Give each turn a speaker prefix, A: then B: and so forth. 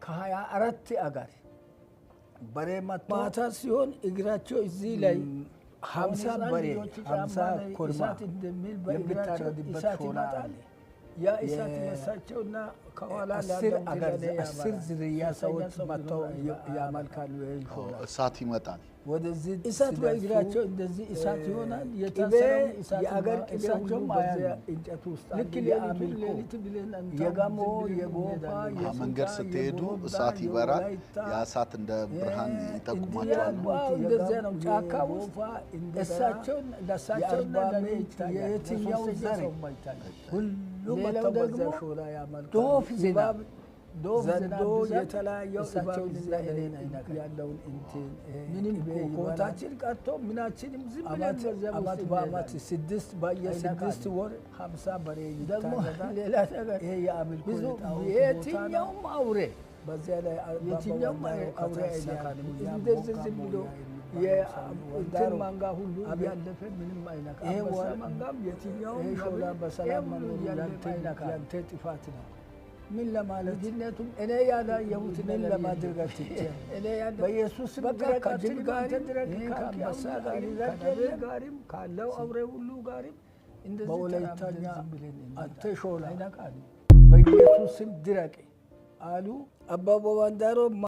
A: ከሀያ አራት አገር በሬ ማታ ሲሆን እግራቸው እዚህ ላይ 50 በሬ 50 ኮርማ እንደሚል በእግራቸው ይመጣል ያ ኢሳት መሳቸውና ከኋላ አስር ዝርያ ሰዎች መጥተው ያመልካሉ
B: እሳት ይመጣል
A: ወደዚህ ኢሳት በእግራቸው እንደዚህ ኢሳት ይሆናል የታሰረው ኢሳት የአገር ቅቤያቸው ማያ እንጨት ውስጥ ልክ ሌሊት ብለን የጋሞ የጎፋ
B: መንገድ ስትሄዱ እሳት ይበራል ያ እሳት እንደ ብርሃን ይጠቁማቸዋል
A: እንደዚህ ነው ጫካ ውስጥ እሳቸው ለሳቸውና የትኛው ዘር ሁሉ መጥተው በዛ ሾላ ያመልካሉ ዶፍ ዝናብ ዘንዶ የተለያየው እሳቸው ለእኔን አይነካ ያለውን እንትን ምንም ኮታችን ቀርቶ ምናችንም ዝም ብለን አመት በአመት 6 በየ6 ወር 50 በሬ ይታረዳል ሌላ ነገር ይሄ ያምልኩ የትኛውም አውሬ በዚያ ላይ የትኛውም አውሬ አይነካንም እንደዚህ ዝም ብሎ የእንትን ማንጋ ሁሉ ያለፈ ምንም አይነካ ይሄ ማንጋም የትኛውም ሾላ በሰላም መኖር ያንተ ጥፋት ነው ምን ለማለት ዲነቱም እኔ ያላየሁት ምን ለማድረግ አትችል እኔ ያለ በኢየሱስ በቃ ጅብ ጋር ከአንበሳ ጋርም ካለው አውሬ ሁሉ ጋርም እንደዚህ በወላይታኛ አንተ ሾላ በኢየሱስ ድረቅ አሉ አባቦ ባንዳሮ